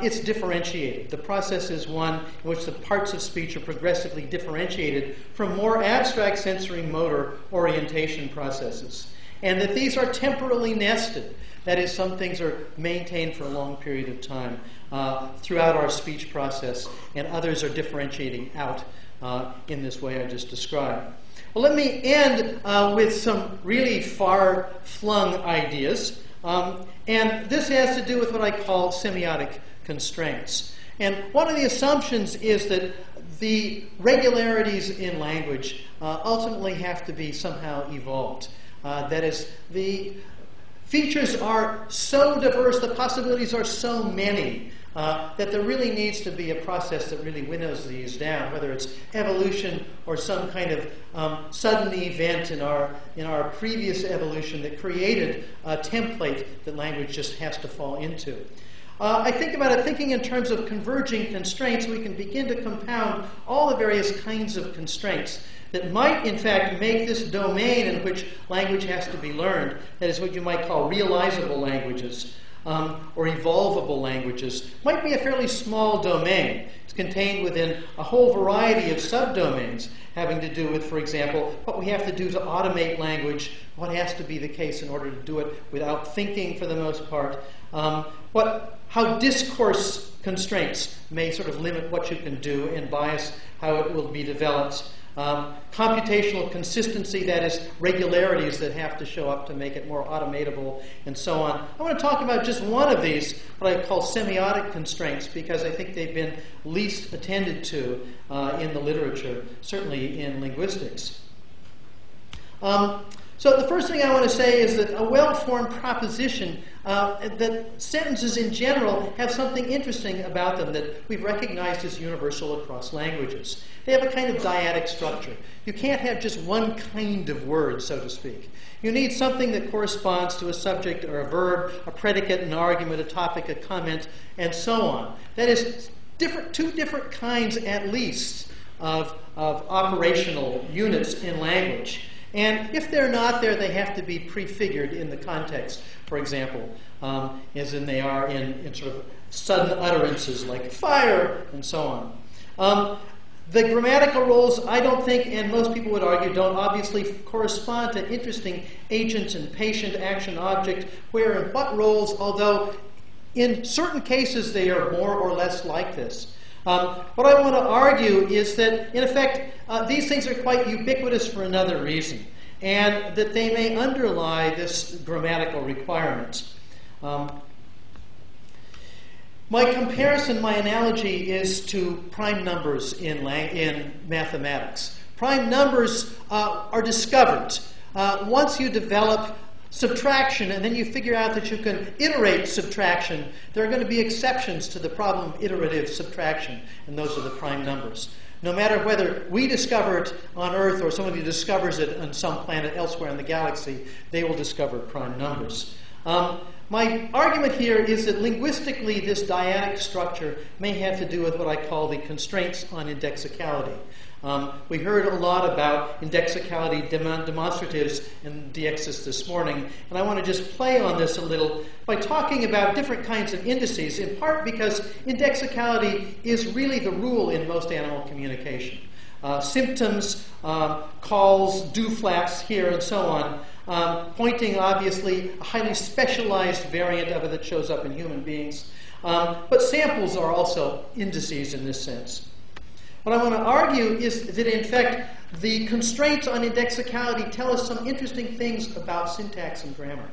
it's differentiated. The process is one in which the parts of speech are progressively differentiated from more abstract sensory motor orientation processes. And that these are temporally nested. That is, some things are maintained for a long period of time throughout our speech process, and others are differentiating out in this way I just described. Well, let me end with some really far-flung ideas. And this has to do with what I call semiotic constraints. And one of the assumptions is that the regularities in language ultimately have to be somehow evolved. That is, the features are so diverse, the possibilities are so many, that there really needs to be a process that really winnows these down, whether it's evolution or some kind of sudden event in our previous evolution that created a template that language just has to fall into. I think about it thinking in terms of converging constraints. We can begin to compound all the various kinds of constraints that might, in fact, make this domain in which language has to be learned, that is what you might call realizable languages, or evolvable languages, might be a fairly small domain. It's contained within a whole variety of subdomains having to do with, for example, what we have to do to automate language, what has to be the case in order to do it without thinking for the most part, how discourse constraints may sort of limit what you can do and bias how it will be developed. Computational consistency, that is, regularities that have to show up to make it more automatable, and so on. I want to talk about just one of these, what I call semiotic constraints, because I think they've been least attended to in the literature, certainly in linguistics. So the first thing I want to say is that a well-formed proposition, that sentences in general have something interesting about them that we've recognized as universal across languages. They have a kind of dyadic structure. You can't have just one kind of word, so to speak. You need something that corresponds to a subject or a verb, a predicate, an argument, a topic, a comment, and so on. That is, two different kinds, at least, of operational units in language. And if they're not there, they have to be prefigured in the context, for example, as in they are in sort of sudden utterances like fire and so on. The grammatical roles, I don't think, and most people would argue, don't obviously correspond to interesting agent and patient, action, object, where and what roles, although in certain cases they are more or less like this. What I want to argue is that, in effect, these things are quite ubiquitous for another reason, and that they may underlie this grammatical requirement. My comparison, my analogy is to prime numbers in mathematics. Prime numbers are discovered. Once you develop subtraction, and then you figure out that you can iterate subtraction, there are going to be exceptions to the problem of iterative subtraction, and those are the prime numbers. No matter whether we discover it on Earth or somebody discovers it on some planet elsewhere in the galaxy, they will discover prime numbers. My argument here is that linguistically this dyadic structure may have to do with what I call the constraints on indexicality. We heard a lot about indexicality demonstratives in DXs this morning, and I want to just play on this a little by talking about different kinds of indices, in part because indexicality is really the rule in most animal communication. Symptoms, calls, do-flaps here, and so on, pointing, obviously, a highly specialized variant of it that shows up in human beings. But samples are also indices in this sense. What I want to argue is that, in fact, the constraints on indexicality tell us some interesting things about syntax and grammar.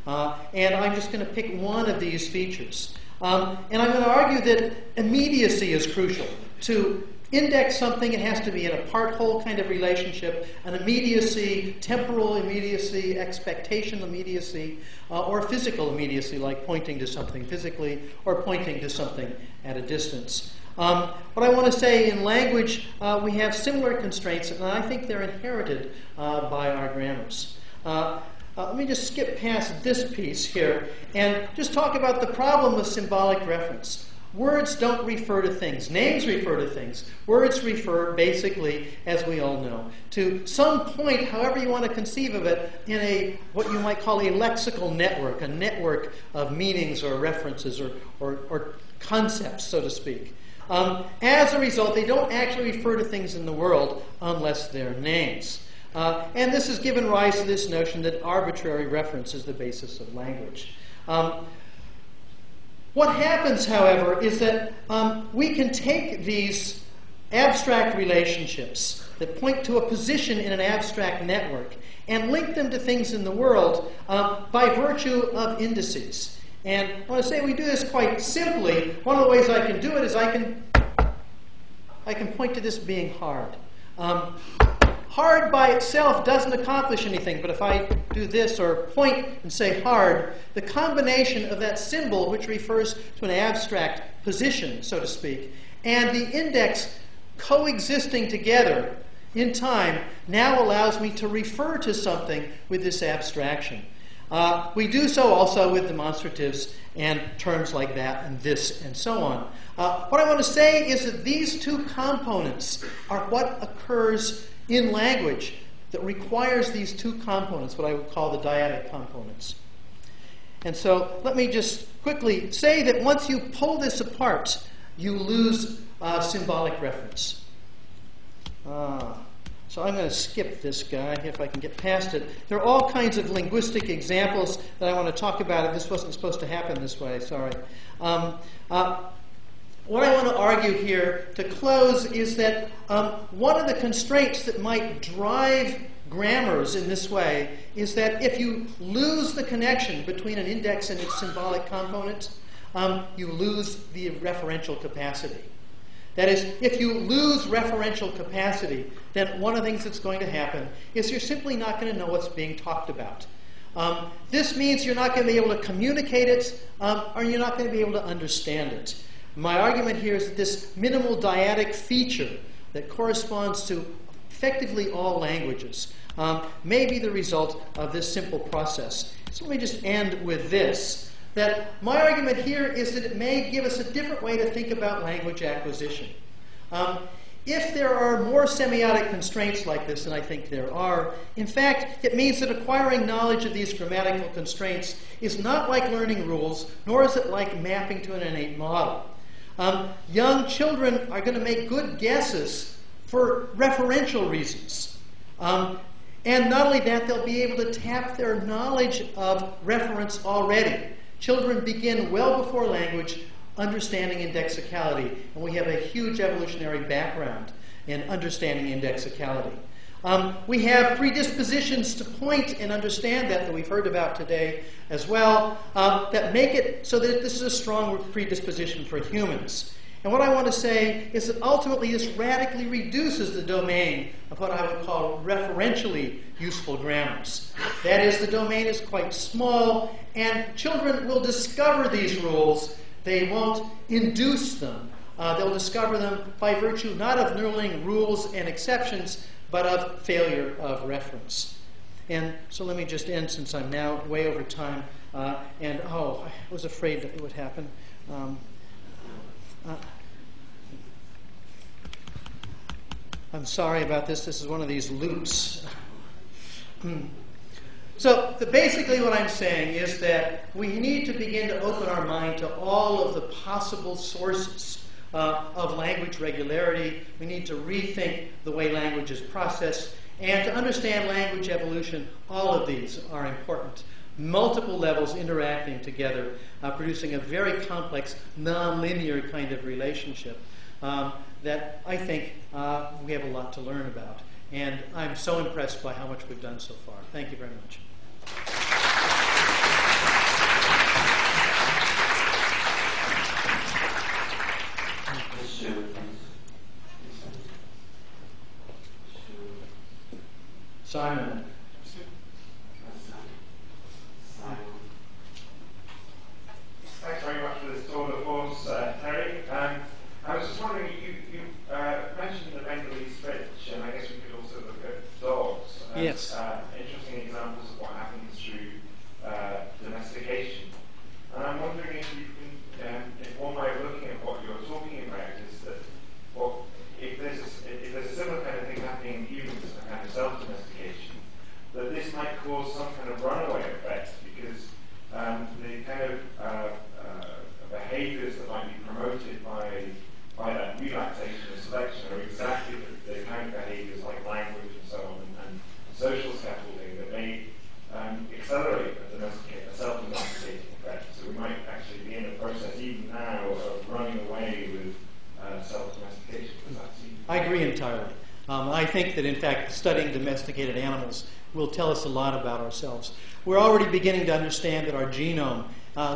And I'm just going to pick one of these features. And I'm going to argue that immediacy is crucial. To index something, it has to be in a part-whole kind of relationship, an immediacy, temporal immediacy, expectation immediacy, or physical immediacy, like pointing to something physically or pointing to something at a distance. What I want to say, in language, we have similar constraints, and I think they're inherited by our grammars. Let me just skip past this piece here and just talk about the problem of symbolic reference. Words don't refer to things. Names refer to things. Words refer, basically, as we all know, to some point, however you want to conceive of it, in a what you might call a lexical network, a network of meanings or references or concepts, so to speak. As a result, they don't actually refer to things in the world unless they're names. And this has given rise to this notion that arbitrary reference is the basis of language. What happens, however, is that we can take these abstract relationships that point to a position in an abstract network and link them to things in the world by virtue of indices. And I want to say we do this quite simply. One of the ways I can do it is I can point to this being hard. Hard by itself doesn't accomplish anything, but if I do this or point and say hard, the combination of that symbol, which refers to an abstract position, so to speak, and the index coexisting together in time now allows me to refer to something with this abstraction. We do so also with demonstratives and terms like that and this and so on. What I want to say is that these two components are what occurs in language that requires these two components, what I would call the dyadic components. And so let me just quickly say that once you pull this apart, you lose symbolic reference. So I'm going to skip this guy if I can get past it. There are all kinds of linguistic examples that I want to talk about. This wasn't supposed to happen this way, sorry. What I want to argue here to close is that one of the constraints that might drive grammars in this way is that if you lose the connection between an index and its symbolic component, you lose the referential capacity. That is, if you lose referential capacity, then one of the things that's going to happen is you're simply not going to know what's being talked about. This means you're not going to be able to communicate it, or you're not going to be able to understand it. My argument here is that this minimal dyadic feature that corresponds to effectively all languages may be the result of this simple process. So let me just end with this, that my argument here is that it may give us a different way to think about language acquisition. If there are more semiotic constraints like this, and I think there are, in fact, it means that acquiring knowledge of these grammatical constraints is not like learning rules, nor is it like mapping to an innate model. Young children are going to make good guesses for referential reasons. And not only that, they'll be able to tap their knowledge of reference already. Children begin well before language understanding indexicality, and we have a huge evolutionary background in understanding indexicality. We have predispositions to point and understand that we've heard about today as well, that make it so that this is a strong predisposition for humans. And what I want to say is that ultimately this radically reduces the domain of what I would call referentially useful grammars. That is, the domain is quite small, and children will discover these rules. They won't induce them. They'll discover them by virtue not of learning rules and exceptions, but of failure of reference. And so let me just end, since I'm now way over time. I was afraid that it would happen. I'm sorry about this. This is one of these loops. So basically what I'm saying is that we need to begin to open our mind to all of the possible sources of language regularity. We need to rethink the way language is processed. And to understand language evolution, all of these are important. Multiple levels interacting together, producing a very complex, nonlinear kind of relationship that I think we have a lot to learn about. And I'm so impressed by how much we've done so far. Thank you very much. Simon. Thanks very much for this tour de force, Terry. I was just wondering, you mentioned the mentally switch, and I guess we could also look at dogs as Yes. Interesting examples of what happens through domestication. And I'm wondering if you can, if one way of looking at what you're talking about is that, well, if there's a similar kind of thing happening in humans, a kind of self-domestication, that this might cause some kind of runaway effect, because the kind of behaviors that might be promoted by that relaxation of selection are exactly the kind of behaviors like language and so on, and social scaffolding that may accelerate a self-domesticating effect. So we might actually be in a process even now of running away with self-domestication. Does that seem agree entirely. I think that, in fact, studying domesticated animals will tell us a lot about ourselves. We're already beginning to understand that our genome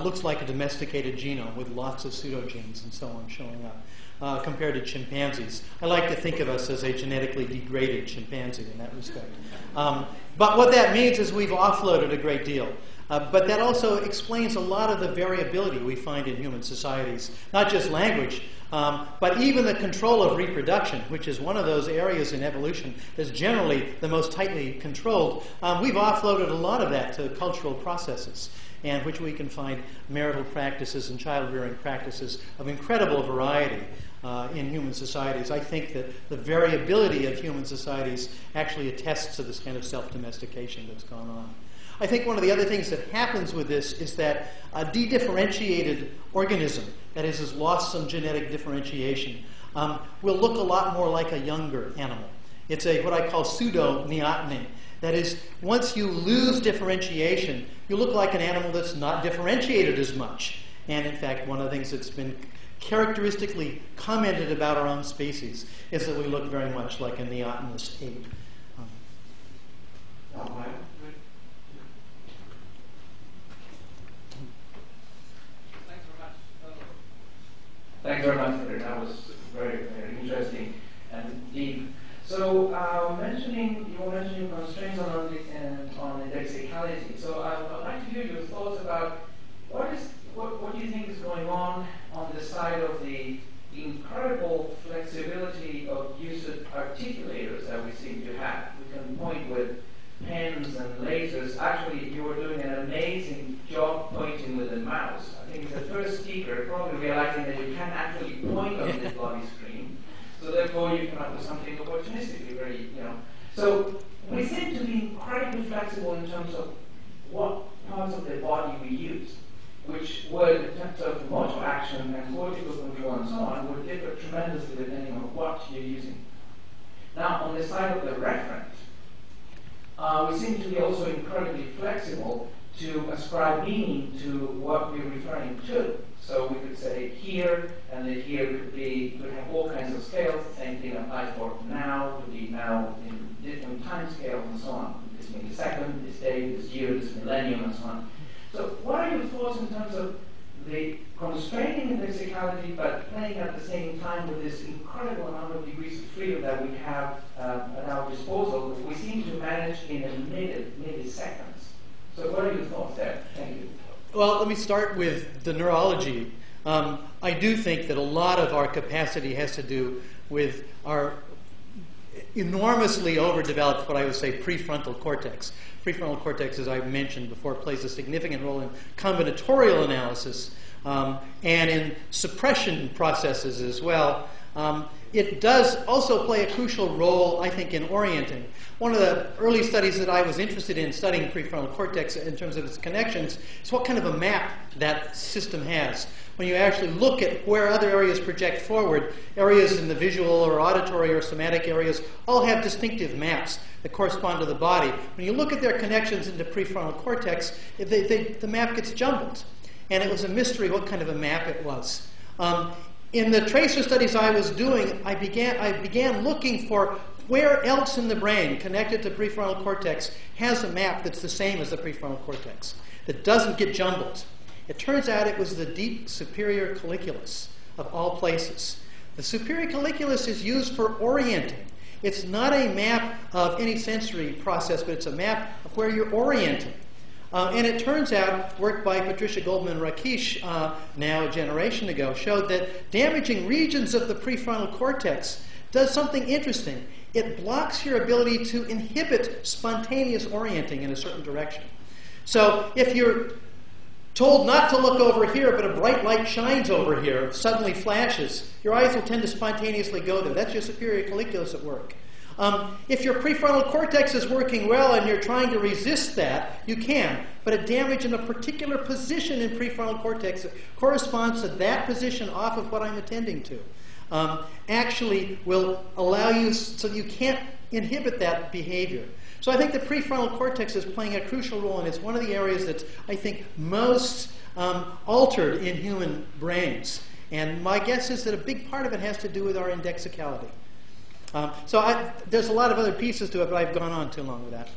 looks like a domesticated genome with lots of pseudogenes and so on showing up, compared to chimpanzees. I like to think of us as a genetically degraded chimpanzee in that respect. But what that means is we've offloaded a great deal. But that also explains a lot of the variability we find in human societies, not just language, but even the control of reproduction, which is one of those areas in evolution that's generally the most tightly controlled. We've offloaded a lot of that to cultural processes, and which we can find marital practices and child-rearing practices of incredible variety in human societies. I think that the variability of human societies actually attests to this kind of self-domestication that's gone on. I think one of the other things that happens with this is that a de-differentiated organism, that is, has lost some genetic differentiation, will look a lot more like a younger animal. It's what I call pseudo-neoteny. That is, once you lose differentiation, you look like an animal that's not differentiated as much. And in fact, one of the things that's been characteristically commented about our own species is that we look very much like a neotenous ape. Thanks very much, Frederick. That was very, very interesting and deep. So, you were mentioning constraints on indexicality. So, I'd like to hear your thoughts about what do you think is going on the side of the incredible flexibility of use of articulators that we seem to have. We can point with pens and lasers. Actually, you were doing an amazing job pointing with a mouse. I think it's the first speaker probably realizing that you can't actually point on this body screen. So therefore, you come up with something opportunistically very, So we seem to be incredibly flexible in terms of what parts of the body we use, which would, in terms of motor action and cortical control and so on, would differ tremendously depending on what you're using. Now, on the side of the referent, we seem to be also incredibly flexible to ascribe meaning to what we're referring to. So we could say here, and the here could have all kinds of scales. The same thing applies for now, could be now in different time scales and so on. This millisecond, this day, this year, this millennium, and so on. So what are your thoughts in terms of the constraining indexicality, but playing at the same time with this incredible amount of degrees of freedom that we have at our disposal, that we seem to manage in a milliseconds. So what are your thoughts there? Thank you. Well, let me start with the neurology. I do think that a lot of our capacity has to do with our enormously overdeveloped, what I would say, prefrontal cortex. Prefrontal cortex, as I mentioned before, plays a significant role in combinatorial analysis and in suppression processes as well. It does also play a crucial role, I think, in orienting. One of the early studies that I was interested in studying prefrontal cortex in terms of its connections is what kind of a map that system has. When you actually look at where other areas project forward, areas in the visual or auditory or somatic areas all have distinctive maps that correspond to the body. When you look at their connections into prefrontal cortex, the map gets jumbled. And it was a mystery what kind of a map it was. In the tracer studies I was doing, I began looking for where else in the brain connected to prefrontal cortex has a map that's the same as the prefrontal cortex, that doesn't get jumbled. It turns out it was the deep superior colliculus of all places. The superior colliculus is used for orienting. It's not a map of any sensory process, but it's a map of where you're orienting. And it turns out, work by Patricia Goldman-Rakish now a generation ago, showed that damaging regions of the prefrontal cortex does something interesting. It blocks your ability to inhibit spontaneous orienting in a certain direction. So if you're told not to look over here, but a bright light shines over here, suddenly flashes, your eyes will tend to spontaneously go there. That's your superior colliculus at work. If your prefrontal cortex is working well and you're trying to resist that, you can. But a damage in a particular position in prefrontal cortex that corresponds to that position off of what I'm attending to actually will allow you, so you can't inhibit that behavior. So I think the prefrontal cortex is playing a crucial role, and it's one of the areas that's, I think, most altered in human brains. And my guess is that a big part of it has to do with our indexicality. So there's a lot of other pieces to it, but I've gone on too long with that.